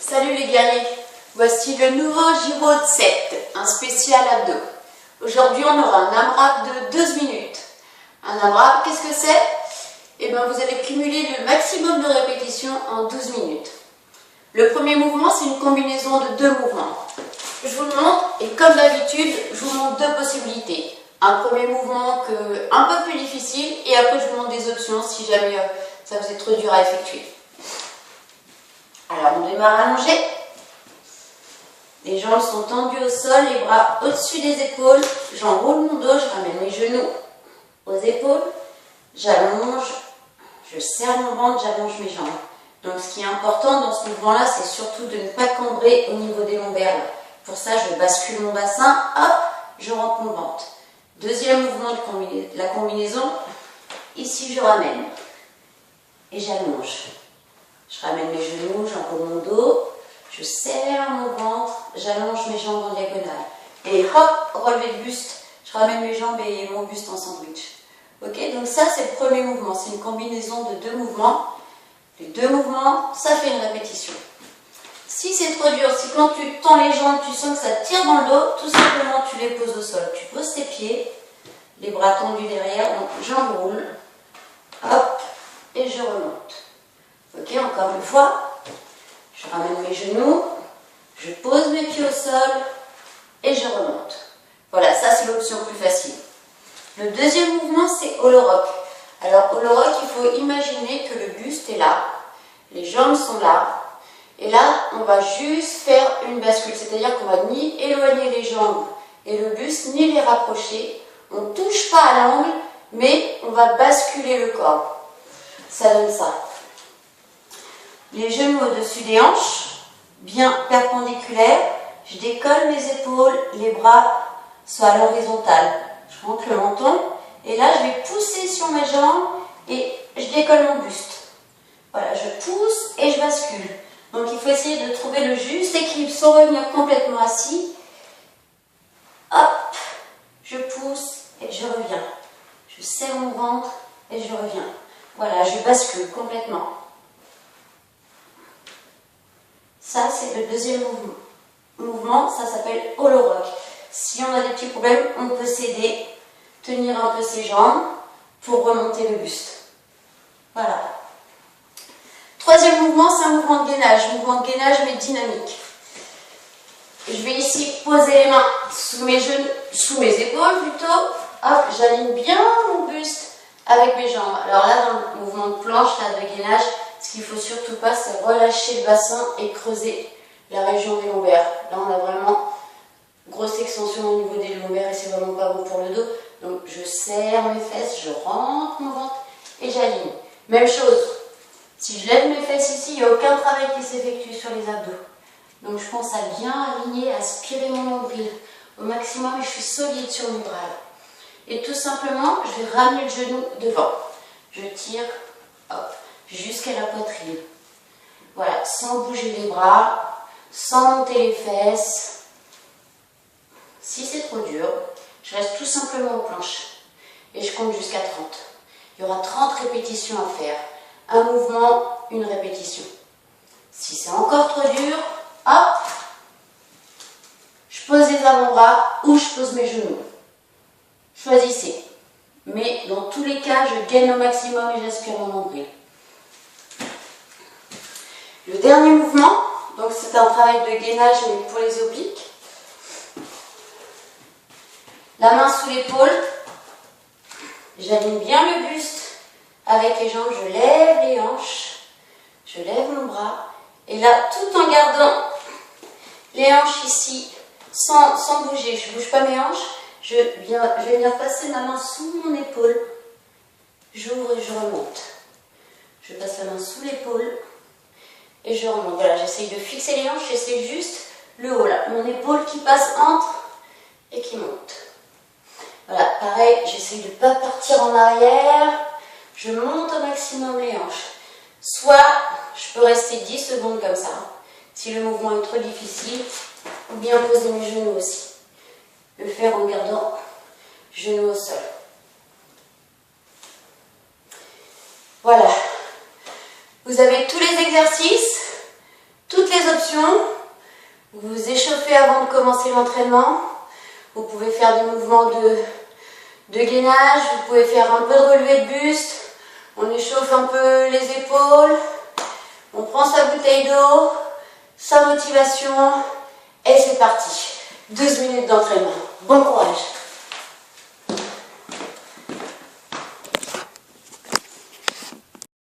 Salut les guerriers, voici le nouveau Giro de 7, un spécial abdos. Aujourd'hui on aura un AMRAP de 12 minutes. Un AMRAP, qu'est-ce que c'est? Eh bien vous allez cumuler le maximum de répétitions en 12 minutes. Le premier mouvement, c'est une combinaison de deux mouvements. Je vous le montre et comme d'habitude, je vous montre deux possibilités. Un premier mouvement un peu plus difficile et après je vous montre des options si jamais ça vous est trop dur à effectuer. Alors on démarre allongé. Les jambes sont tendues au sol, les bras au-dessus des épaules. J'enroule mon dos, je ramène mes genoux aux épaules. J'allonge, je serre mon ventre, j'allonge mes jambes. Donc ce qui est important dans ce mouvement-là, c'est surtout de ne pas cambrer au niveau des lombaires. Pour ça, je bascule mon bassin, hop, je rentre mon ventre. Deuxième mouvement de la combinaison, ici je ramène et j'allonge. Je ramène mes genoux, j'enroule mon dos, je serre mon ventre, j'allonge mes jambes en diagonale. Et hop, relevé de buste, je ramène mes jambes et mon buste en sandwich. Ok, donc ça c'est le premier mouvement, c'est une combinaison de deux mouvements. Les deux mouvements, ça fait une répétition. Si c'est trop dur, si quand tu tends les jambes, tu sens que ça tire dans le dos, tout simplement tu les poses au sol. Tu poses tes pieds, les bras tendus derrière, donc j'enroule, hop, et je remonte. Ok, encore une fois, je ramène mes genoux, je pose mes pieds au sol et je remonte. Voilà, ça c'est l'option plus facile. Le deuxième mouvement, c'est holo rock. Alors, holo rock, il faut imaginer que le buste est là, les jambes sont là, et là, on va juste faire une bascule, c'est-à-dire qu'on va ni éloigner les jambes et le buste, ni les rapprocher. On ne touche pas à l'angle, mais on va basculer le corps. Ça donne ça. Les genoux au-dessus des hanches, bien perpendiculaires. Je décolle mes épaules, les bras sont à l'horizontale. Je rentre le menton et là, je vais pousser sur mes jambes et je décolle mon buste. Voilà, je pousse et je bascule. Donc, il faut essayer de trouver le juste équilibre sans revenir complètement assis. Hop, je pousse et je reviens. Je serre mon ventre et je reviens. Voilà, je bascule complètement. Ça, c'est le deuxième mouvement. Ça s'appelle holo rock. Si on a des petits problèmes, on peut s'aider, tenir un peu ses jambes pour remonter le buste. Voilà. Troisième mouvement, c'est un mouvement de gainage. Mouvement de gainage, mais dynamique. Je vais ici poser les mains sous mes genoux, sous mes épaules plutôt. Hop, j'aligne bien mon buste avec mes jambes. Alors là, dans le mouvement de planche, là, de gainage, ce qu'il ne faut surtout pas, c'est relâcher le bassin et creuser la région des lombaires. Là, on a vraiment grosse extension au niveau des lombaires et c'est vraiment pas bon pour le dos. Donc, je serre mes fesses, je rentre mon ventre et j'aligne. Même chose. Si je lève mes fesses ici, il n'y a aucun travail qui s'effectue sur les abdos. Donc je pense à bien aligner, à aspirer mon nombril au maximum et je suis solide sur mes bras. Et tout simplement, je vais ramener le genou devant. Je tire, hop, jusqu'à la poitrine. Voilà, sans bouger les bras, sans monter les fesses. Si c'est trop dur, je reste tout simplement aux planches. Et je compte jusqu'à 30. Il y aura 30 répétitions à faire. Un mouvement, une répétition. Si c'est encore trop dur, hop, je pose les avant-bras ou je pose mes genoux. Choisissez. Mais dans tous les cas, je gaine au maximum et j'aspire mon nombril. Le dernier mouvement, donc c'est un travail de gainage mais pour les obliques. La main sous l'épaule, j'aligne bien le buste. Avec les jambes, je lève les hanches, je lève mon bras. Et là, tout en gardant les hanches ici, sans bouger, je ne bouge pas mes hanches, je vais venir passer ma main sous mon épaule. J'ouvre et je remonte. Je passe la main sous l'épaule et je remonte. Voilà, j'essaye de fixer les hanches, j'essaye juste le haut là. Mon épaule qui passe entre et qui monte. Voilà, pareil, j'essaye de ne pas partir en arrière. Je monte au maximum les hanches. Soit je peux rester 10 secondes comme ça, si le mouvement est trop difficile, ou bien poser mes genoux aussi. Le faire en gardant genoux au sol. Voilà. Vous avez tous les exercices, toutes les les options. Vous vous échauffez avant de commencer l'entraînement. Vous pouvez faire des mouvements de gainage, vous pouvez faire un peu de relevé de buste. On échauffe un peu les épaules. On prend sa bouteille d'eau, sa motivation et c'est parti. 12 minutes d'entraînement. Bon courage.